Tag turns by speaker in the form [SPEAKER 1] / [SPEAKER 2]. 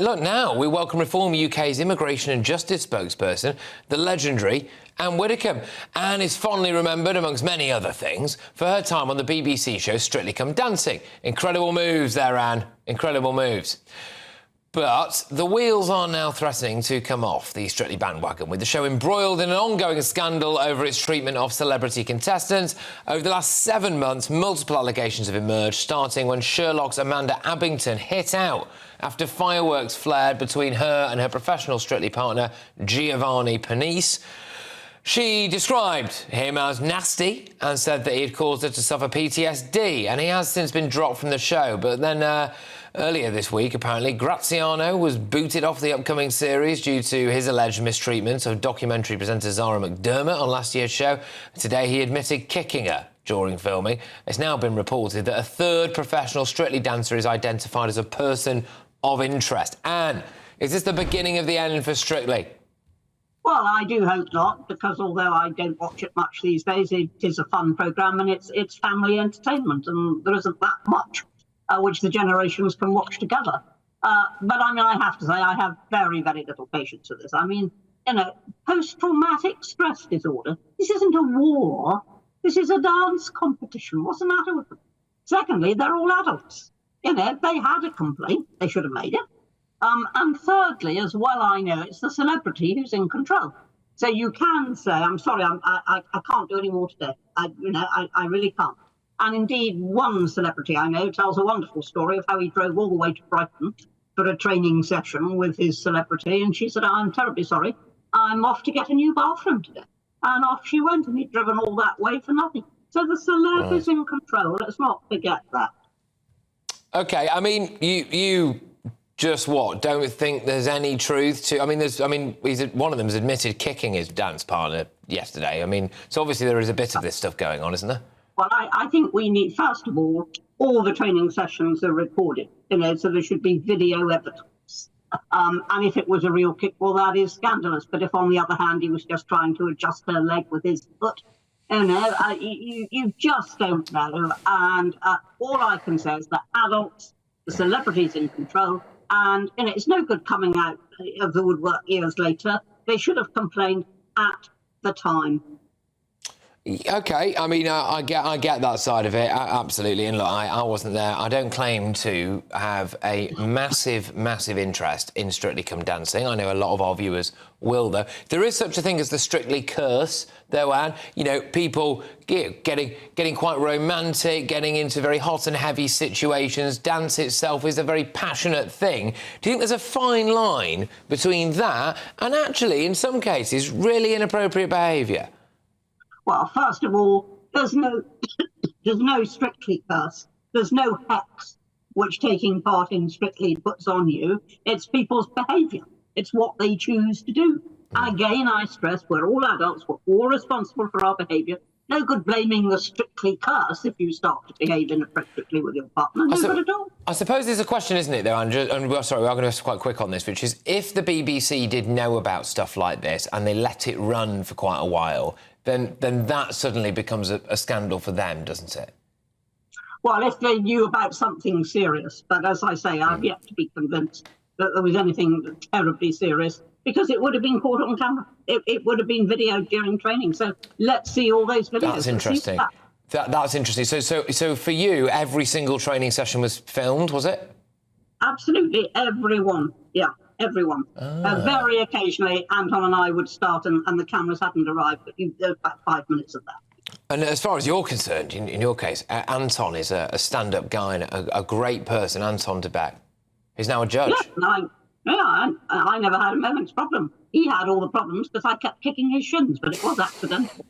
[SPEAKER 1] Look, now we welcome Reform UK's immigration and justice spokesperson, the legendary Anne Widdecombe. Anne is fondly remembered, amongst many other things, for her time on the BBC show Strictly Come Dancing. Incredible moves there, Anne. Incredible moves. But the wheels are now threatening to come off the Strictly bandwagon, with the show embroiled in an ongoing scandal over its treatment of celebrity contestants. Over the last 7 months, multiple allegations have emerged, starting when Sherlock's Amanda Abbington hit out after fireworks flared between her and her professional Strictly partner, Giovanni Panisse. She described him as nasty and said that he had caused her to suffer PTSD, and he has since been dropped from the show. But then earlier this week, apparently, Graziano was booted off the upcoming series due to his alleged mistreatment of documentary presenter Zara McDermott on last year's show. Today, he admitted kicking her during filming. It's now been reported that a third professional Strictly dancer is identified as a person of interest. Anne, is this the beginning of the end for Strictly?
[SPEAKER 2] Well, I do hope not, because although I don't watch it much these days, it is a fun programme and it's family entertainment, and there isn't that much which the generations can watch together. But I mean, I have to say, I have very, very little patience with this. I mean, post-traumatic stress disorder, this isn't a war. This is a dance competition. What's the matter with them? Secondly, they're all adults. They had a complaint. They should have made it. And thirdly, as well, I know it's the celebrity who's in control. So you can say, I'm sorry, I can't do any more today. I really can't. And indeed, one celebrity I know tells a wonderful story of how he drove all the way to Brighton for a training session with his celebrity. And she said, I'm terribly sorry. I'm off to get a new bathroom today. And off she went, and he'd driven all that way for nothing. So the celeb is in control. Let's not forget that. OK, I mean, you just don't think there's any truth to... one of them has admitted kicking his dance partner yesterday. I mean, so obviously there is a bit of this stuff going on, isn't there? Well, I think we need, first of all the training sessions are recorded, so there should be video evidence. And if it was a real kick, well, that is scandalous. But if, on the other hand, he was just trying to adjust her leg with his foot, you just don't know. And all I can say is that adults, the celebrities in control, and it's no good coming out of the woodwork years later. They should have complained at the time.
[SPEAKER 1] OK, I mean, I get that side of it, absolutely. And look, I wasn't there. I don't claim to have a massive, massive interest in Strictly Come Dancing. I know a lot of our viewers will, though. There is such a thing as the Strictly curse, though, Anne. People getting quite romantic, getting into very hot and heavy situations. Dance itself is a very passionate thing. Do you think there's a fine line between that and actually, in some cases, really inappropriate behaviour?
[SPEAKER 2] Well, first of all, there's no Strictly curse. There's no hex which taking part in Strictly puts on you. It's people's behaviour. It's what they choose to do. And again, I stress, we're all adults. We're all responsible for our behaviour. No good blaming the Strictly curse if you start to behave inappropriately with your partner. No good at all.
[SPEAKER 1] I suppose there's a question, isn't it, though, Andrew? And we are going to be quite quick on this, which is, if the BBC did know about stuff like this and they let it run for quite a while, then that suddenly becomes a scandal for them, doesn't it?
[SPEAKER 2] Well, if they knew about something serious. But as I say, I've yet to be convinced that there was anything terribly serious, because it would have been caught on camera. It would have been videoed during training. So let's see all those videos.
[SPEAKER 1] That's interesting. That's interesting. So for you, every single training session was filmed, was it?
[SPEAKER 2] Absolutely, everyone. Yeah. Everyone. Very occasionally, Anton and I would start and the cameras hadn't arrived, but there was about 5 minutes of that.
[SPEAKER 1] And as far as you're concerned, in your case, Anton is a stand-up guy and a great person, Anton de Beck. He's now a judge.
[SPEAKER 2] I never had a moment's problem. He had all the problems because I kept kicking his shins, but it was accidental.